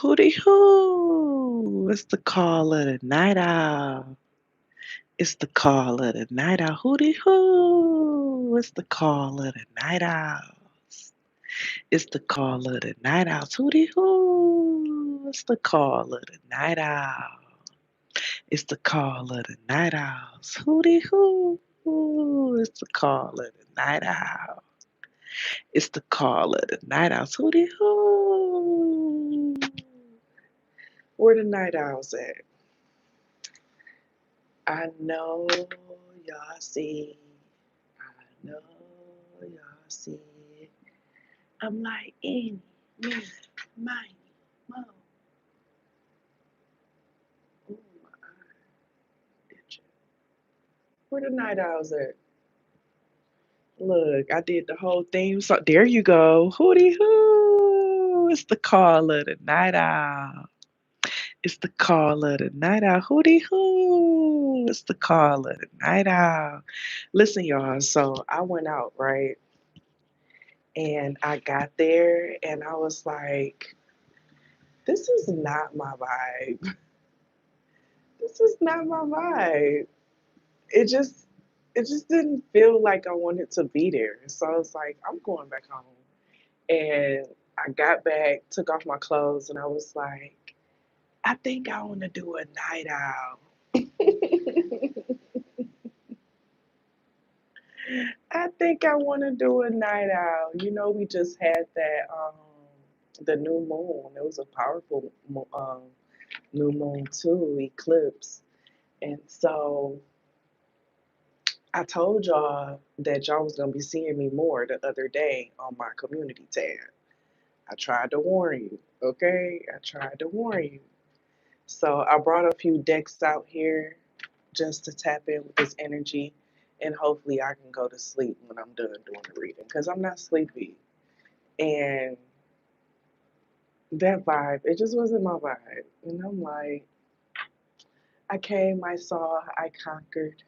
Hooty hoo! It's the call of the night owl. It's the call of the night owl. Hooty hoo! It's the call of the night owls. It's the call of the night owls. Hooty hoo! It's the call of the night owl. It's the call of the night owls. Hooty hoo! It's the call of the night owl. It's the call of the night owls. Hooty hoo! Where the night owls at? I know y'all see. I know y'all see. I'm like any, me, mine, mo. Oh my eye, itching. Where the night owls at? Look, I did the whole theme. So there you go. Hooty hoo! It's the call of the night owl. It's the call of the night owl. Hooty hoo! It's the call of the night owl. Listen, y'all. So I went out, right? And I got there and I was like, this is not my vibe. This is not my vibe. It just it just didn't feel like I wanted to be there. So I was like, I'm going back home. And I got back, took off my clothes, and I was like, I think I want to do a night owl. I think I want to do a night owl. We just had that the new moon. It was a powerful new moon too, eclipse. And so I told y'all that y'all was gonna be seeing me more the other day on my community tab. I tried to warn you, okay? I tried to warn you. So I brought a few decks out here just to tap in with this energy, and hopefully I can go to sleep when I'm done doing the reading because I'm not sleepy. And that vibe, it just wasn't my vibe. And I'm like, I came, I saw, I conquered.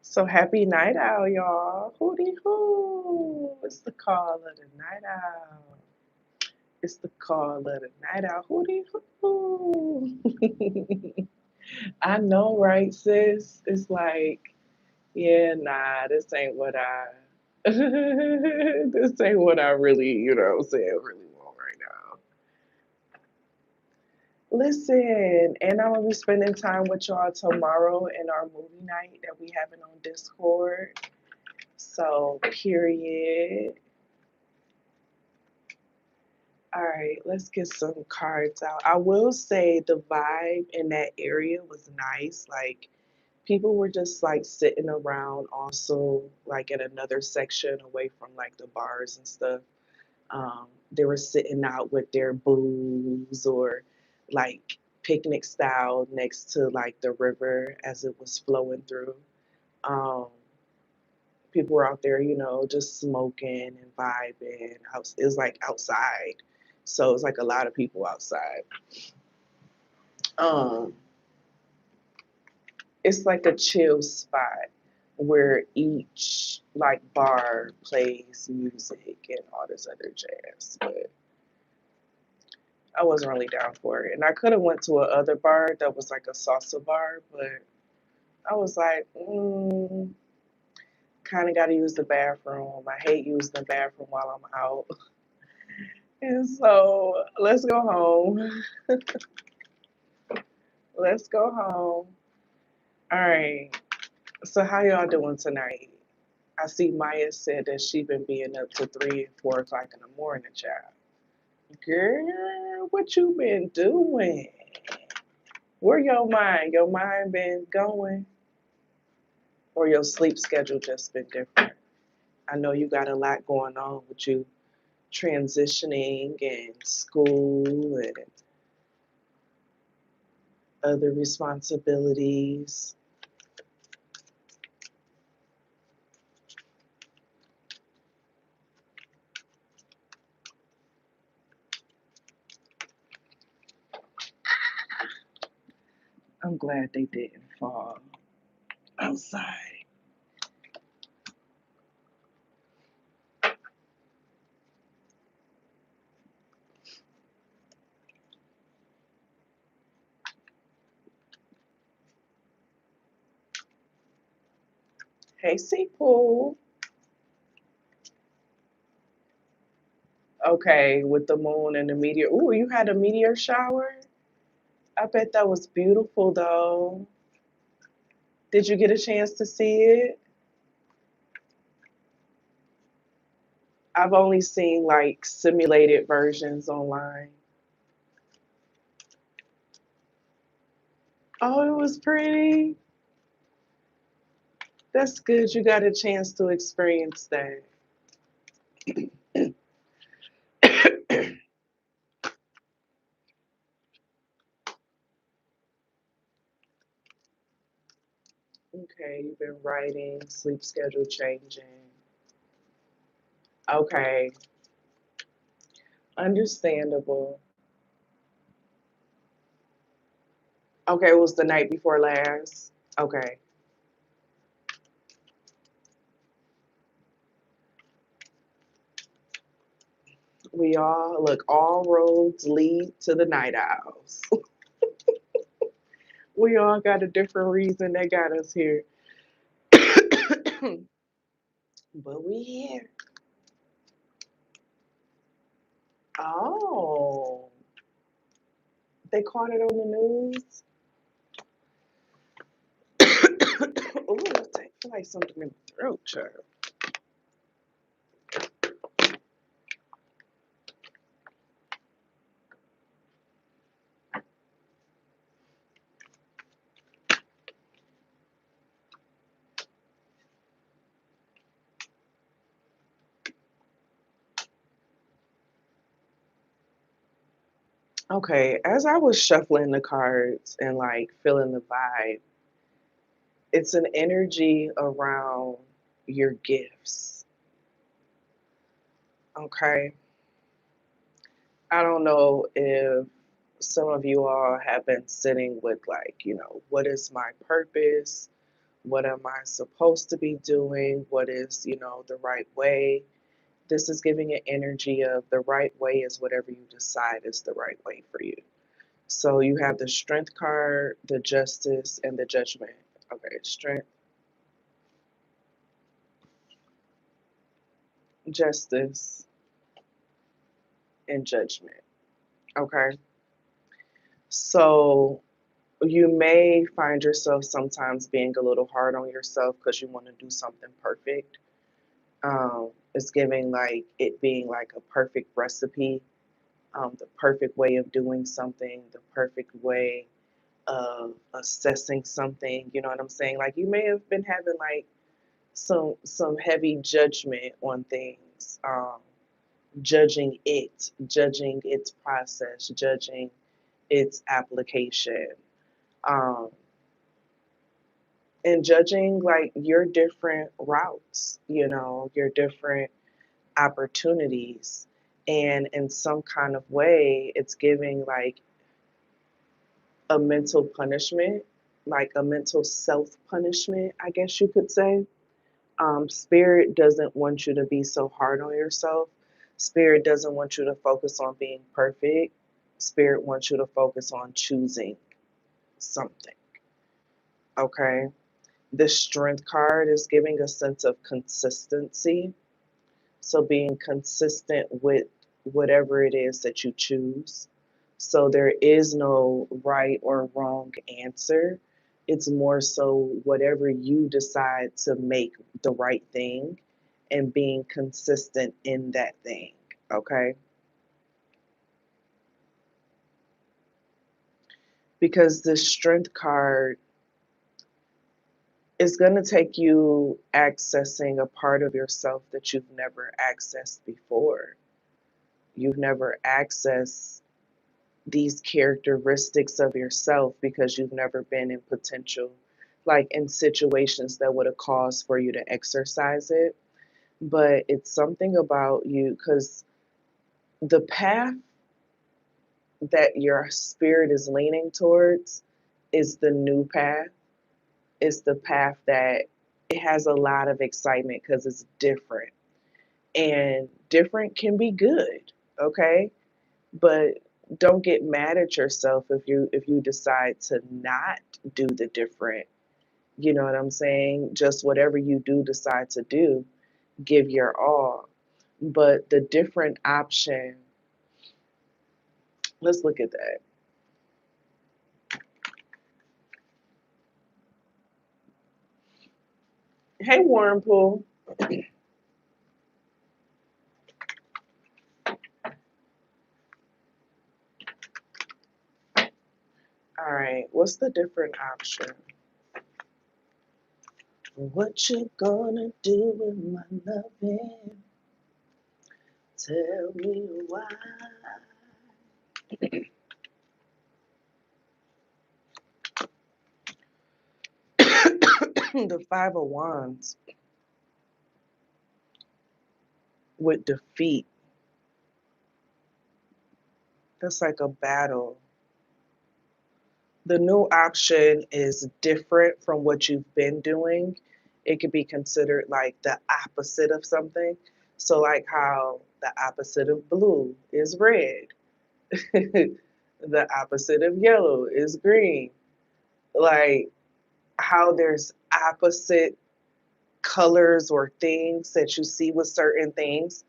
So happy night owl, y'all. Hooty hoo. It's the call of the night owl. It's the call of the night owl. Hooty hoo. I know, right, sis? It's like, yeah, nah, this ain't what I this ain't what I really, what I'm saying, really want right now. Listen, and I'm gonna be spending time with y'all tomorrow in our movie night that we having on Discord. So, period. All right, let's get some cards out. I will say the vibe in that area was nice. Like, people were just like sitting around, also, like in another section away from like the bars and stuff. They were sitting out with their booze or like picnic style next to like the river as it was flowing through. Um, People were out there, just smoking and vibing. It was like outside, so it was like a lot of people outside. Um, it's like a chill spot where each like bar plays music and all this other jazz, but I wasn't really down for it. And I could have went to a other bar that was like a salsa bar, but I was like, kind of got to use the bathroom. I hate using the bathroom while I'm out. And so let's go home. Let's go home. All right. So how y'all doing tonight? I see Maya said that she been being up to 3 and 4 o'clock in the morning, child. Girl, what you been doing? Where your mind? Your mind been going? Or your sleep schedule just been different? I know you got a lot going on with you transitioning and school and other responsibilities. I'm glad they didn't fall outside. Hey, Seapool. Okay, with the moon and the meteor. Ooh, you had a meteor shower? I bet that was beautiful, though. Did you get a chance to see it? I've only seen like simulated versions online. Oh, it was pretty. That's good. You got a chance to experience that. Okay, you've been writing, sleep schedule changing. Okay, understandable. Okay, it was the night before last. Okay. We all look, all roads lead to the night owls. We all got a different reason that got us here. But we here. Oh, they caught it on the news. Ooh, I feel like something in the throat, child. Okay, as I was shuffling the cards and like feeling the vibe, it's an energy around your gifts. Okay. I don't know if some of you all have been sitting with, like, what is my purpose? What am I supposed to be doing? What is, the right way? This is giving an energy of the right way is whatever you decide is the right way for you. So you have the strength card, the justice, and the judgment. Okay, strength, justice, and judgment. Okay. So you may find yourself sometimes being a little hard on yourself because you want to do something perfect. It's giving like it being like a perfect recipe, the perfect way of doing something, the perfect way of assessing something. You know what I'm saying? Like you may have been having like some heavy judgment on things, judging its process, judging its application. Um, and judging like your different routes, your different opportunities. And in some kind of way, it's giving like a mental punishment, like a mental self punishment, I guess you could say. Spirit doesn't want you to be so hard on yourself. Spirit doesn't want you to focus on being perfect. Spirit wants you to focus on choosing something. Okay. The strength card is giving a sense of consistency. So being consistent with whatever it is that you choose. So there is no right or wrong answer. It's more so whatever you decide to make the right thing and being consistent in that thing. Okay. Because the strength card is going to take you accessing a part of yourself that you've never accessed before. You've never accessed these characteristics of yourself because you've never been in potential, like in situations that would have caused for you to exercise it. But it's something about you because the path that your spirit is leaning towards is the new path. It's the path that it has a lot of excitement because it's different. And different can be good, okay? But don't get mad at yourself if you decide to not do the different You know what I'm saying? Just whatever you do decide to do, give your all. But the different option, let's look at that. Hey, Warren Pool. All right, what's the different option? What you gonna do with my loving? Tell me why. The Five of Wands with defeat. That's like a battle. The new option is different from what you've been doing. It could be considered like the opposite of something. So, like how the opposite of blue is red, the opposite of yellow is green. Like how there's opposite colors or things that you see with certain things.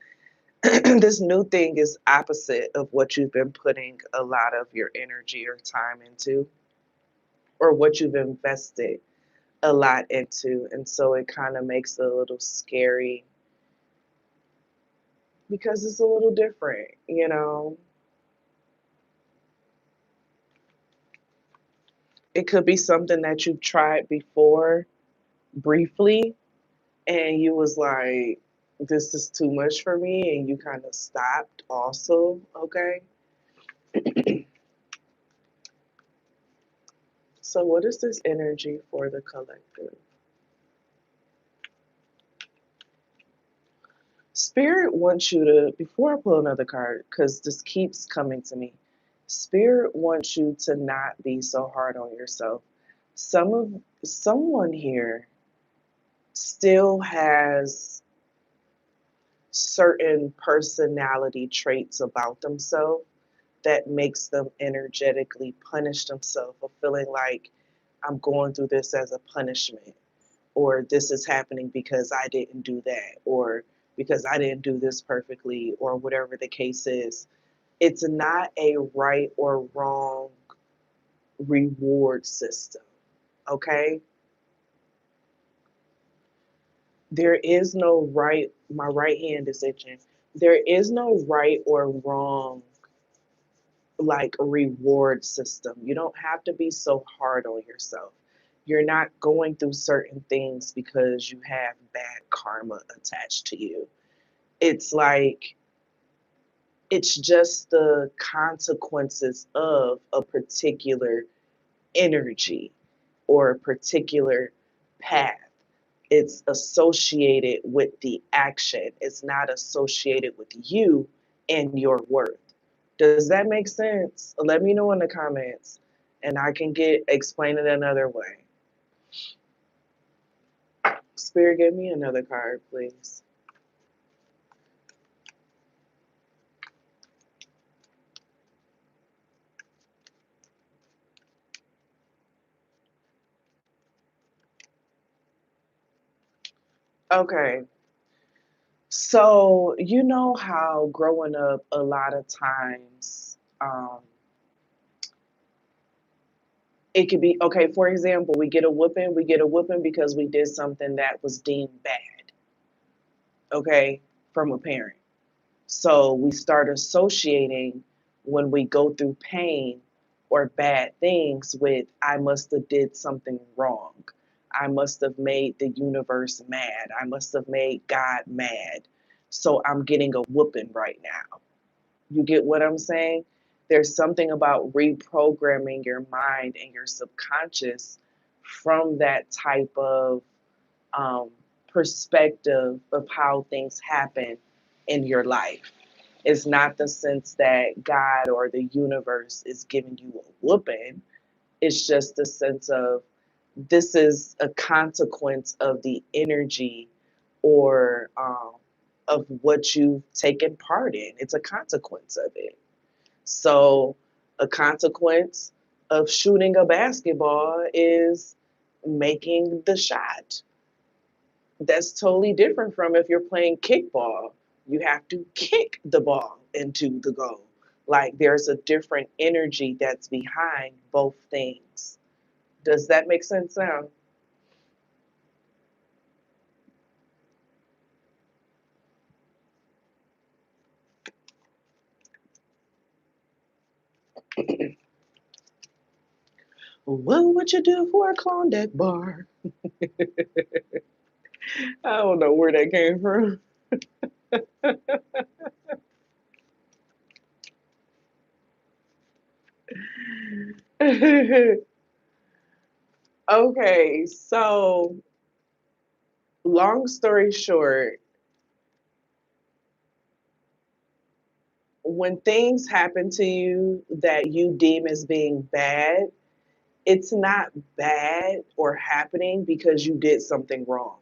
This new thing is opposite of what you've been putting a lot of your energy or time into, or what you've invested a lot into. And so it kind of makes it a little scary because it's a little different, you know. It could be something that you've tried before briefly and you was like, this is too much for me, and you kind of stopped also. Okay. So what is this energy for the collective? Spirit wants you to, before I pull another card, because this keeps coming to me, Spirit wants you to not be so hard on yourself. Someone here still has certain personality traits about themselves that makes them energetically punish themselves for feeling like I'm going through this as a punishment, or this is happening because I didn't do that, or because I didn't do this perfectly, or whatever the case is. It's not a right or wrong reward system, okay? There is no right, my right hand is itching. There is no right or wrong like reward system. You don't have to be so hard on yourself. You're not going through certain things because you have bad karma attached to you. It's like it's just the consequences of a particular energy or a particular path. It's associated with the action. It's not associated with you and your worth. Does that make sense? Let me know in the comments and I can explain it another way. Spirit, give me another card, please. Okay. So, you know how growing up, a lot of times, it could be okay. For example, we get a whooping because we did something that was deemed bad, okay, from a parent. So we start associating when we go through pain or bad things with, I must have did something wrong. I must have made the universe mad. I must have made God mad. So I'm getting a whooping right now. You get what I'm saying? There's something about reprogramming your mind and your subconscious from that type of um, perspective of how things happen in your life. It's not the sense that God or the universe is giving you a whooping. It's just the sense of this is a consequence of the energy or of what you've taken part in. It's a consequence of it. So, a consequence of shooting a basketball is making the shot. That's totally different from if you're playing kickball. You have to kick the ball into the goal. Like there's a different energy that's behind both things. Does that make sense now? What would you do for a Klondike bar? I don't know where that came from. Okay, so long story short, when things happen to you that you deem as being bad, it's not bad or happening because you did something wrong.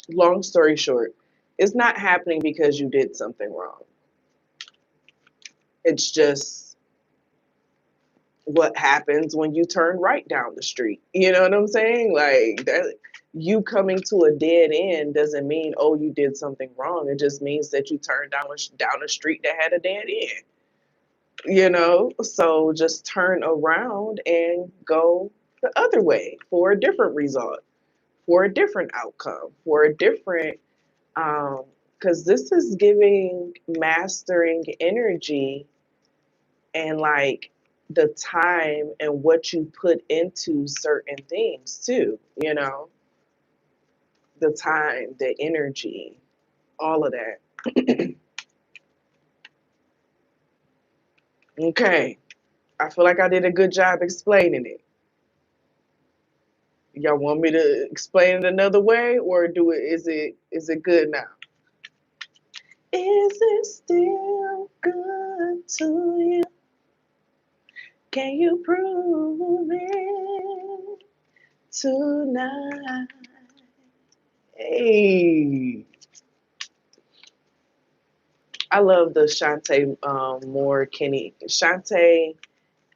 Long story short, it's not happening because you did something wrong. It's just what happens when you turn right down the street. You know what I'm saying? Like that you coming to a dead end doesn't mean oh you did something wrong. It just means that you turned down a street that had a dead end. You know, so just turn around and go the other way for a different result, for a different outcome, for a different because this is giving mastering energy and like the time and what you put into certain things too, you know, the time, the energy, all of that. Okay, I feel like I did a good job explaining it. Y'all want me to explain it another way or do it is it good now? Is it still good to you? Can you prove it tonight? Hey, I love the Shantae Moore, Kenny Shantae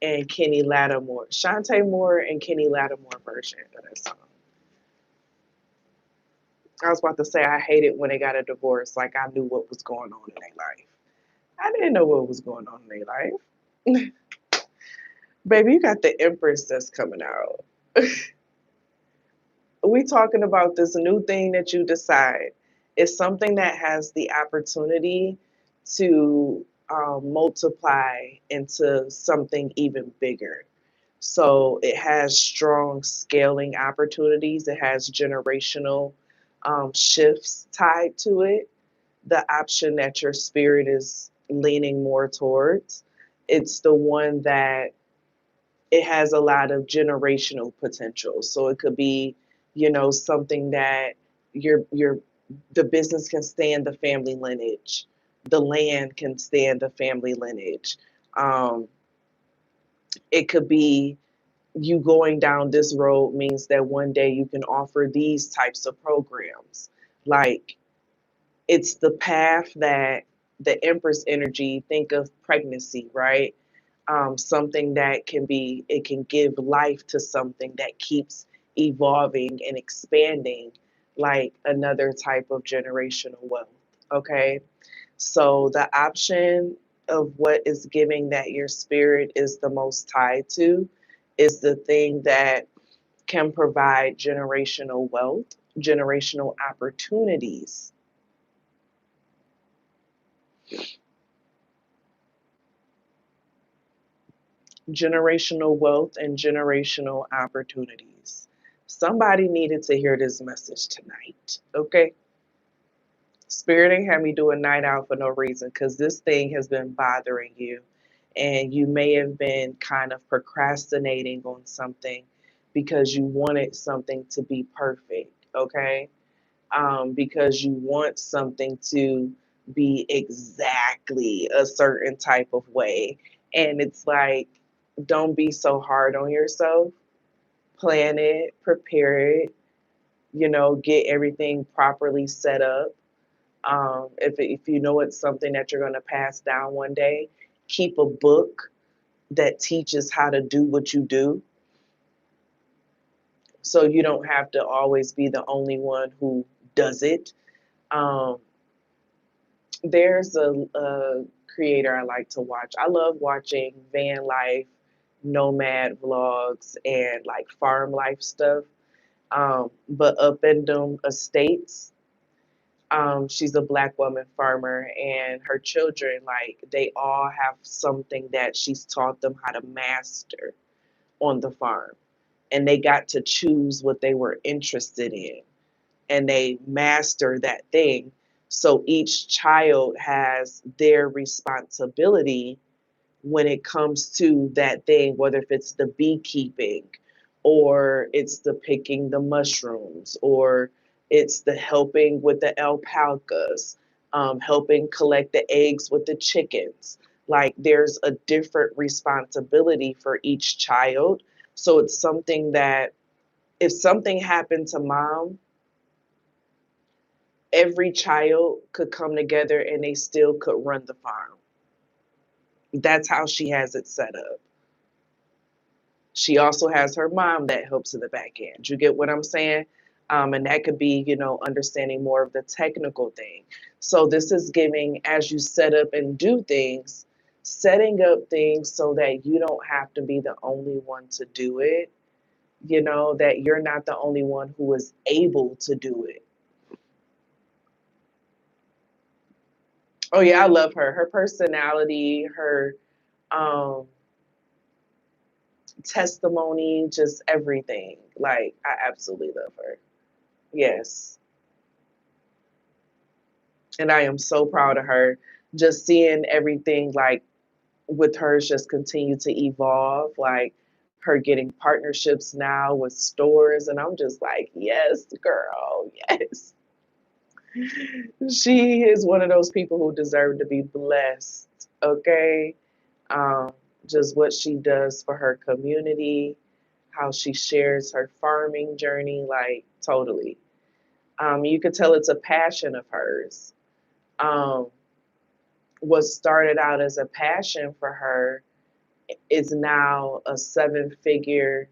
and Kenny Lattimore, Shantae Moore and Kenny Lattimore version of that song. I was about to say I hated when they got a divorce. Like I knew what was going on in their life. I didn't know what was going on in their life. Baby, you got the Empress that's coming out. We talking about this new thing that you decide. It's something that has the opportunity to multiply into something even bigger. So it has strong scaling opportunities. It has generational shifts tied to it. The option that your spirit is leaning more towards, it's the one that it has a lot of generational potential. So it could be, you know, something that your the business can stand the family lineage, the land can stand the family lineage. Um, it could be you going down this road means that one day you can offer these types of programs. Like it's the path that the Empress energy, think of pregnancy, right? Something that can be, it can give life to something that keeps evolving and expanding, like another type of generational wealth. Okay. So the option of what is giving that your spirit is the most tied to is the thing that can provide generational wealth, generational opportunities. Generational wealth and generational opportunities. Somebody needed to hear this message tonight, okay? Spirit ain't had me do a night out for no reason because this thing has been bothering you. And you may have been kind of procrastinating on something because you wanted something to be perfect, okay? Because you want something to be exactly a certain type of way. And it's like, don't be so hard on yourself. Plan it, prepare it, you know, get everything properly set up. If you know it's something that you're going to pass down one day, keep a book that teaches how to do what you do. So you don't have to always be the only one who does it. Um, there's a creator I like to watch. I love watching van life, nomad vlogs, and like farm life stuff. But up in them estates, she's a black woman farmer, and her children, like, they all have something that she's taught them how to master on the farm. And they got to choose what they were interested in, and they master that thing. So each child has their responsibility when it comes to that thing, whether if it's the beekeeping or it's the picking the mushrooms or it's the helping with the alpacas, helping collect the eggs with the chickens. Like, there's a different responsibility for each child. So it's something that if something happened to mom, every child could come together and they still could run the farm. That's how she has it set up. She also has her mom that helps in the back end. You get what I'm saying? And that could be, understanding more of the technical thing. So this is giving, as you set up and do things, setting up things so that you don't have to be the only one to do it. That you're not the only one who is able to do it. Oh yeah, I love her. Her personality, her um testimony, just everything. Like, I absolutely love her. Yes. And I am so proud of her. Just seeing everything, like, with hers just continue to evolve, like her getting partnerships now with stores. And I'm just like, yes, girl, yes. She is one of those people who deserve to be blessed. Okay. Um, just what she does for her community, how she shares her farming journey, like, totally. You could tell it's a passion of hers. Um, what started out as a passion for her is now a 7-figure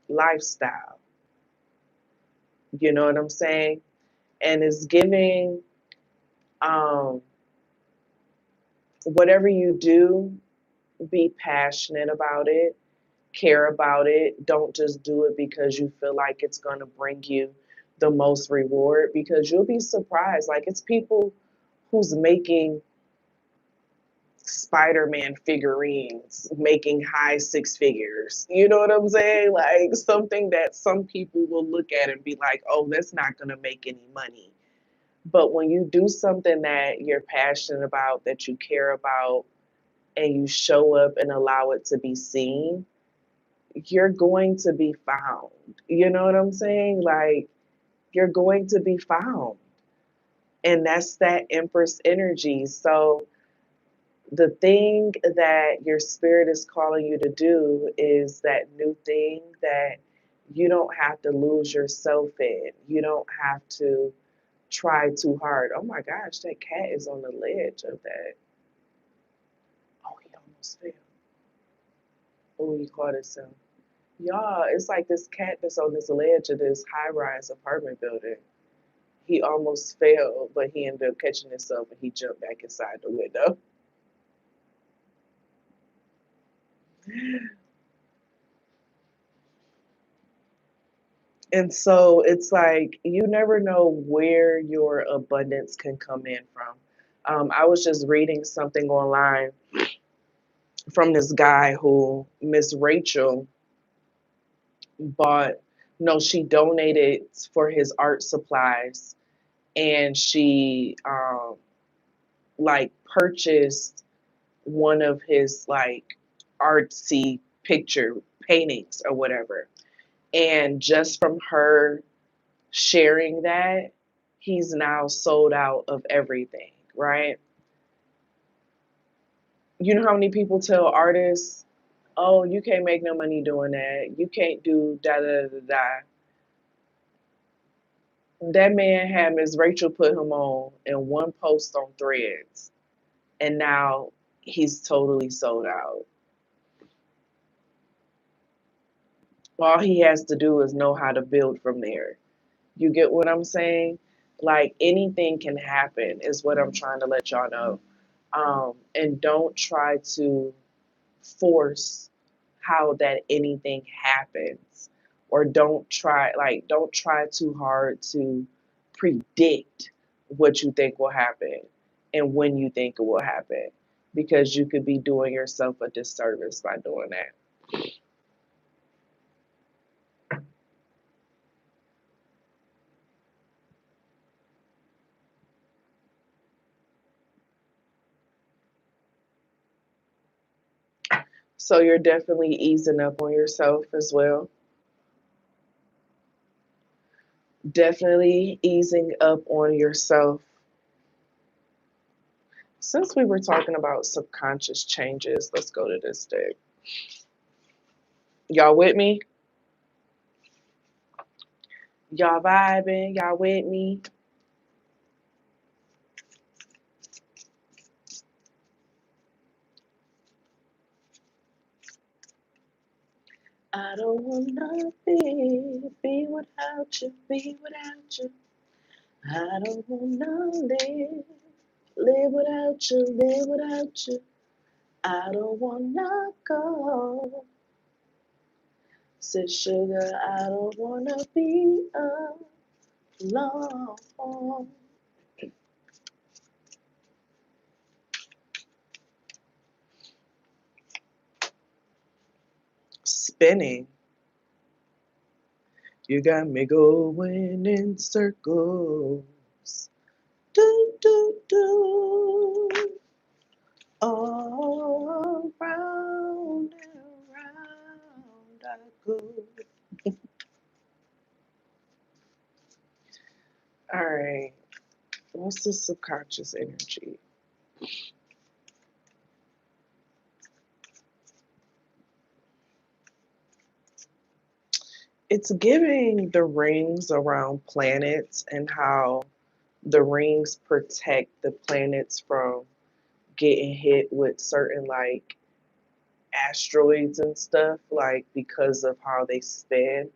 lifestyle. You know what I'm saying? And it's giving, um, whatever you do, be passionate about it, care about it. Don't just do it because you feel like it's going to bring you the most reward, because you'll be surprised. Like, it's people who's making Spider-Man figurines, making high 6 figures. You know what I'm saying? Like, something that some people will look at and be like, oh, that's not going to make any money. But when you do something that you're passionate about, that you care about, and you show up and allow it to be seen, you're going to be found. You know what I'm saying? Like, you're going to be found. And that's that Empress energy. So, the thing that your spirit is calling you to do is that new thing that you don't have to lose yourself in. You don't have to try too hard. Oh my gosh, that cat is on the ledge of that. Oh, he almost fell. Oh, he caught himself. Y'all, it's like this cat that's on this ledge of this high rise apartment building. He almost fell, but he ended up catching himself and he jumped back inside the window. And so it's like you never know where your abundance can come in from. I was just reading something online from this guy who Miss Rachel bought, no, she donated for his art supplies, and she like purchased one of his like artsy picture paintings or whatever. And just from her sharing that, he's now sold out of everything, right? You know how many people tell artists, oh, you can't make no money doing that. You can't do da da da da. That man had Miss Rachel put him on in one post on Threads, and now he's totally sold out. All he has to do is know how to build from there. You get what I'm saying? Like anything can happen, is what I'm trying to let y'all know. And don't try to force how that anything happens, or don't try too hard to predict what you think will happen and when you think it will happen, because you could be doing yourself a disservice by doing that. So you're definitely easing up on yourself as well. Definitely easing up on yourself. Since we were talking about subconscious changes, let's go to this deck. Y'all with me? Y'all vibing? Y'all with me? I don't wanna be without you, be without you. I don't wanna live without you, live without you. I don't wanna go. Said sugar, I don't wanna be alone. Spinning. You got me going in circles. Do, do, do. All round and round I go. All right. What's the subconscious energy? It's giving the rings around planets and how the rings protect the planets from getting hit with certain like asteroids and stuff, like because of how they spin,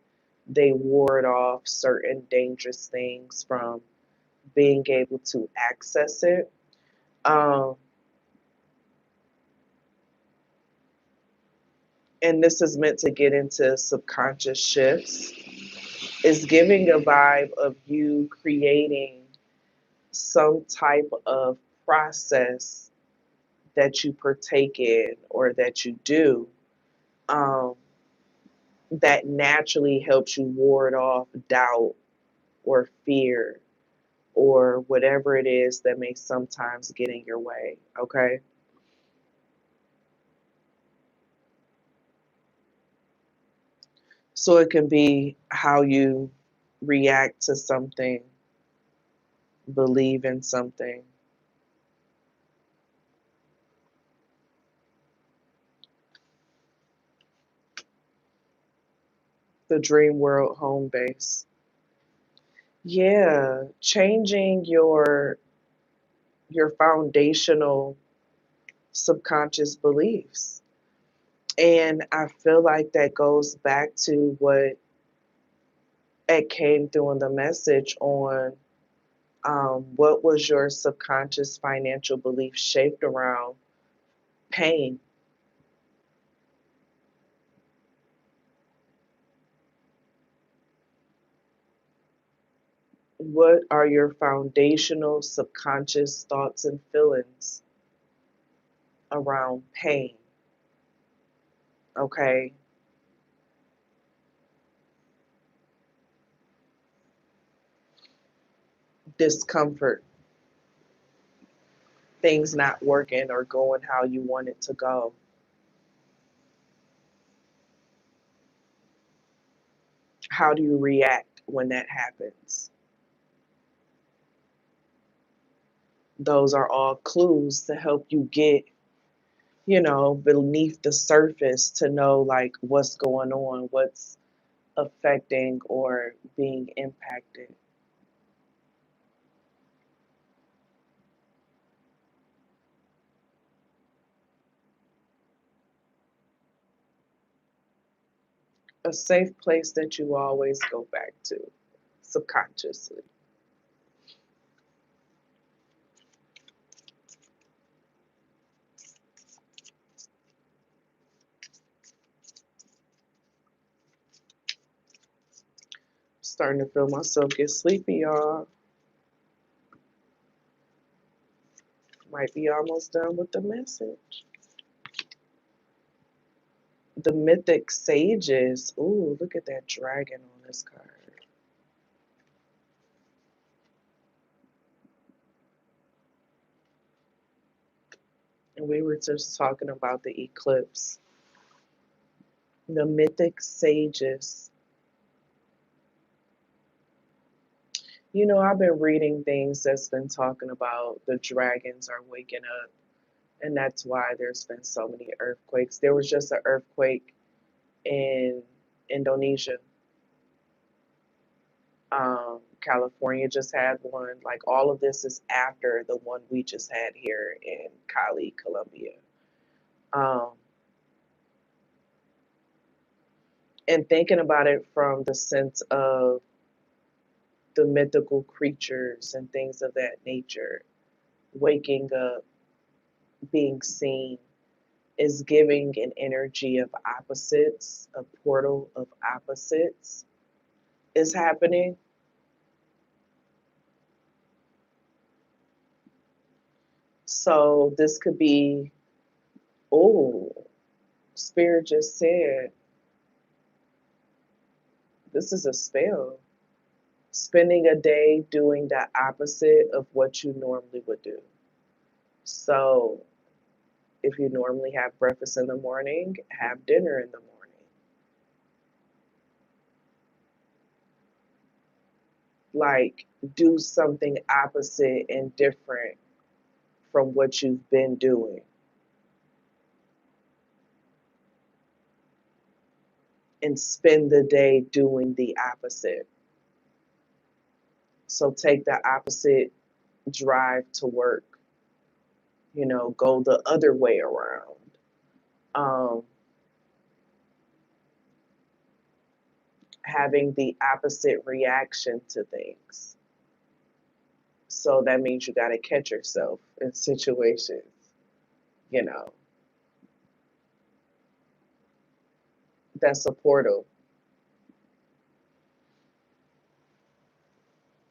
they ward off certain dangerous things from being able to access it. Um, and this is meant to get into subconscious shifts. It's giving a vibe of you creating some type of process that you partake in or that you do, um, that naturally helps you ward off doubt or fear or whatever it is that may sometimes get in your way. Okay. So it can be how you react to something, believe in something. The dream world home base. Yeah, changing your foundational subconscious beliefs. And I feel like that goes back to what it came through in the message on, what was your subconscious financial belief shaped around pain? What are your foundational subconscious thoughts and feelings around pain? Okay. Discomfort, things not working or going how you want it to go. How do you react when that happens? Those are all clues to help you get, beneath the surface to know like what's going on, what's affecting or being impacted. A safe place that you always go back to subconsciously. Starting to feel myself get sleepy, y'all. Might be almost done with the message. The mythic sages. Ooh, look at that dragon on this card. And we were just talking about the eclipse. The mythic sages. You know, I've been reading things that's been talking about the dragons are waking up, and that's why there's been so many earthquakes. There was just an earthquake in Indonesia. California just had one. Like all of this is after the one we just had here in Cali, Colombia. Um, and thinking about it from the sense of the mythical creatures and things of that nature, waking up, being seen, is giving an energy of opposites, a portal of opposites is happening. So this could be, oh, Spirit just said, this is a spell. Spending a day doing the opposite of what you normally would do. So if you normally have breakfast in the morning, have dinner in the morning. Like, do something opposite and different from what you've been doing. And spend the day doing the opposite. So take the opposite drive to work, go the other way around. Um, Having the opposite reaction to things. So that means you got to catch yourself in situations, you know. That's a portal.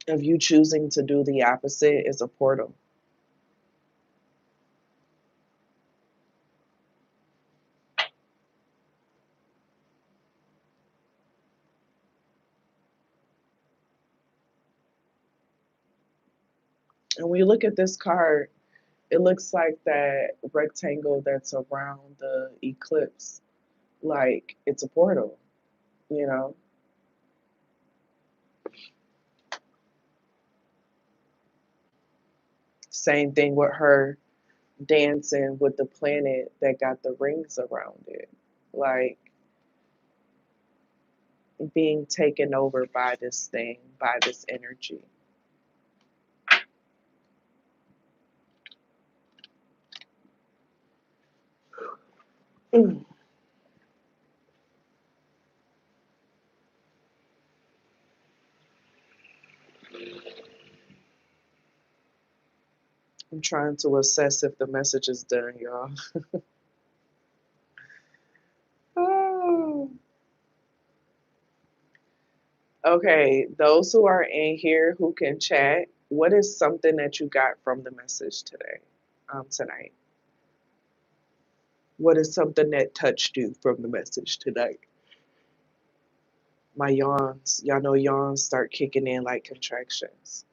Of you choosing to do the opposite is a portal. And when you look at this card, it looks like that rectangle that's around the eclipse, like it's a portal, you know. Same thing with her dancing with the planet that got the rings around it. Like being taken over by this thing, by this energy. Mm. I'm trying to assess if the message is done, y'all. Oh. Okay, those who are in here who can chat, what is something that you got from the message today, tonight? What is something that touched you from the message tonight? My yawns, y'all know yawns start kicking in like contractions.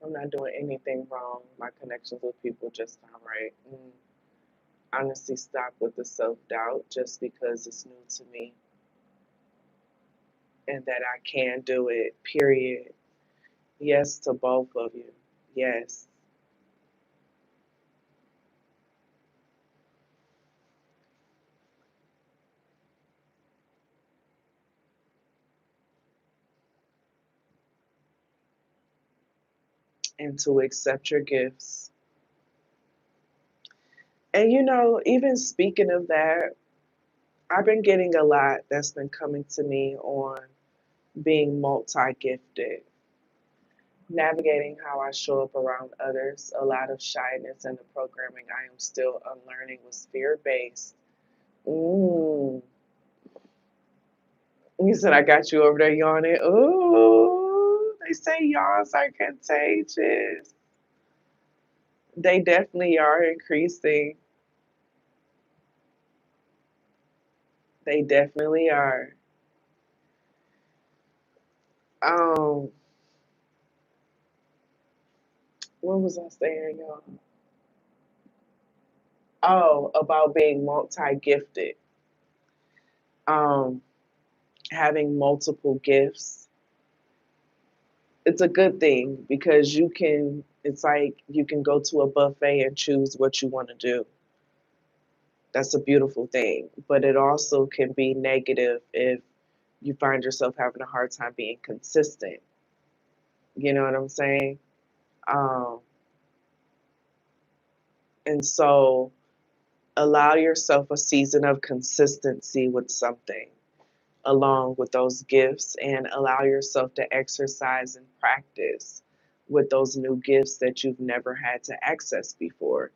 I'm not doing anything wrong. My connections with people just sound right. honestly stop with the self-doubt just because it's new to me and that I can do it, period. Yes to both of you. Yes. And to accept your gifts. And even speaking of that, I've been getting a lot that's been coming to me on being multi gifted, navigating how I show up around others. A lot of shyness in the programming I am still unlearning was fear based. Mm. You said I got you over there yawning. Ooh, they say yawns are contagious. They definitely are increasing. They definitely are. Um, what was I saying, y'all? Oh, about being multi-gifted. Um, having multiple gifts. It's a good thing because it's like you can go to a buffet and choose what you want to do. That's a beautiful thing. But it also can be negative if you find yourself having a hard time being consistent. You know what I'm saying? Um, and so allow yourself a season of consistency with something along with those gifts and allow yourself to exercise and practice with those new gifts that you've never had to access before.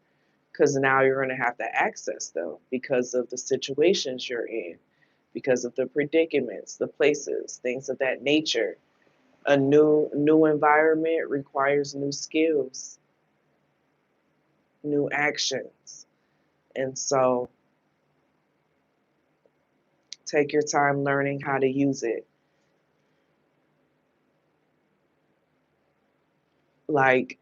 Because now you're going to have to access them because of the situations you're in, because of the predicaments, the places, things of that nature. A new environment requires new skills, new actions. And so take your time learning how to use it. Like,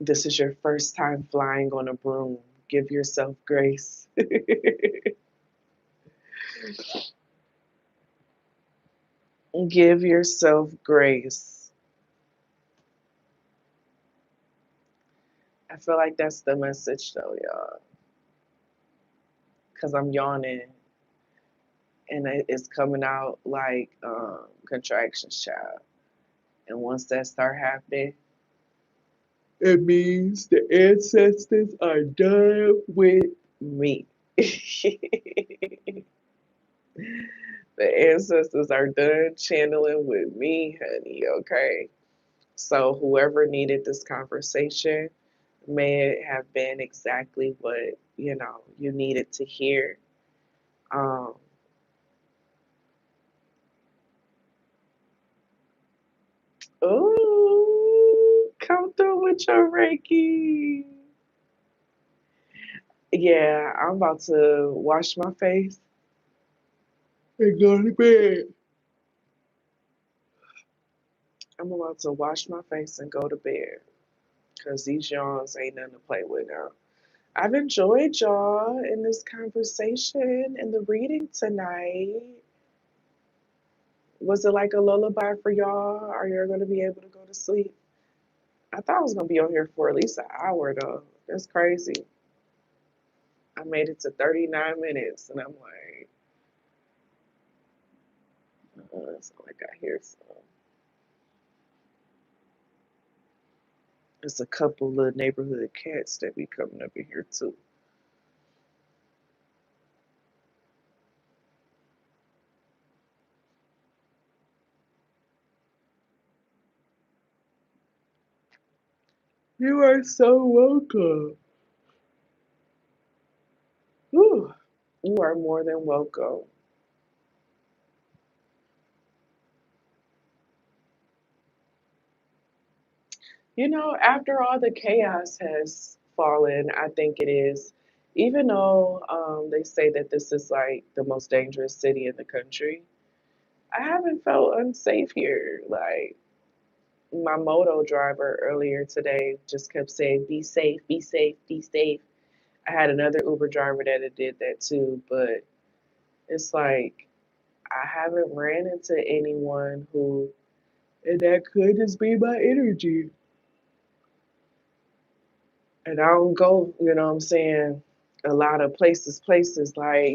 this is your first time flying on a broom. Give yourself grace. Give yourself grace. I feel like that's the message though, y'all. Because I'm yawning and it's coming out like contractions, child. And once that start happening, it means the ancestors are done with me. The ancestors are done channeling with me, honey, okay? So, whoever needed this conversation, may it have been exactly what you needed to hear. Um, ooh, come through with your Reiki. Yeah, I'm about to wash my face and go to bed. I'm about to wash my face and go to bed because these yawns ain't nothing to play with now. I've enjoyed y'all in this conversation and the reading tonight. Was it like a lullaby for y'all? Are you going to be able to go to sleep? I thought I was going to be on here for at least an hour though. That's crazy. I made it to 39 minutes and I'm like, it's not like I hear some. There's a couple of neighborhood cats that be coming up in here too. You are so welcome. Whew. You are more than welcome. After all the chaos has fallen, I think it is, even though they say that this is like the most dangerous city in the country, I haven't felt unsafe here. Like, my moto driver earlier today just kept saying, be safe, be safe, be safe. I had another Uber driver that had did that too, but it's like I haven't ran into anyone who, and that could just be my energy. And I don't go, you know what I'm saying, a lot of places like,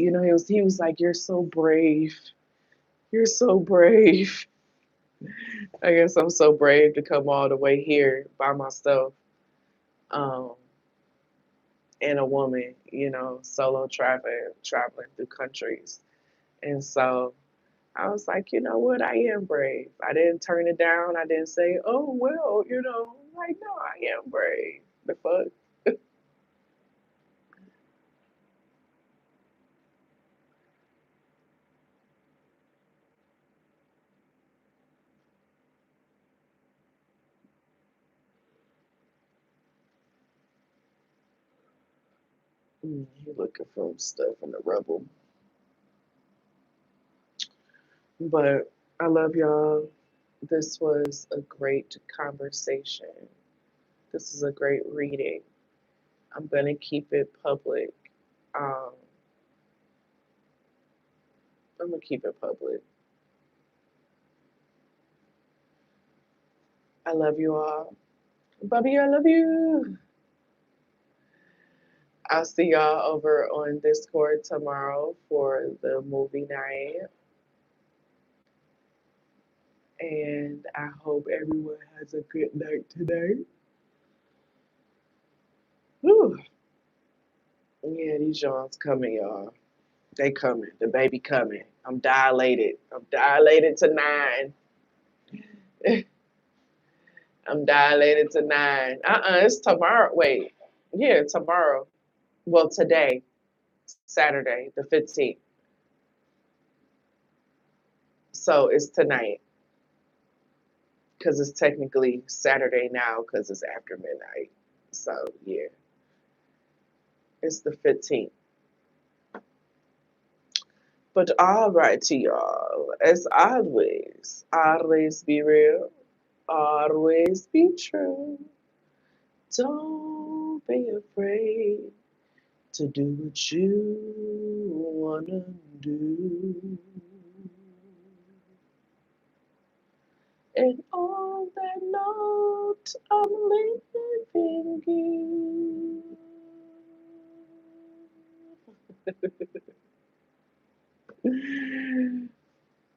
he was like, "You're so brave. You're so brave." I guess I'm so brave to come all the way here by myself. Um, and a woman, solo traveling through countries. And so I was like, you know what, I am brave. I didn't turn it down. I didn't say, oh well, like, no, I am brave. The fuck? You looking for stuff in the rubble. But I love y'all. This was a great conversation. This is a great reading. I'm gonna keep it public. Um, I'm gonna keep it public. I love you all. Bobby, I love you. I'll see y'all over on Discord tomorrow for the movie night. And I hope everyone has a good night today. Whew. Yeah, these Johns coming, y'all. They coming. The baby coming. I'm dilated. I'm dilated to 9. I'm dilated to 9. It's tomorrow. Wait. Yeah, tomorrow. Well, today, Saturday, the 15th. So it's tonight because it's technically Saturday now because it's after midnight. So yeah, it's the 15th. But all right to y'all, as always be real, always be true. Don't be afraid to do what you wanna do. And on that note, I'm leaving you.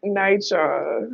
Night, y'all.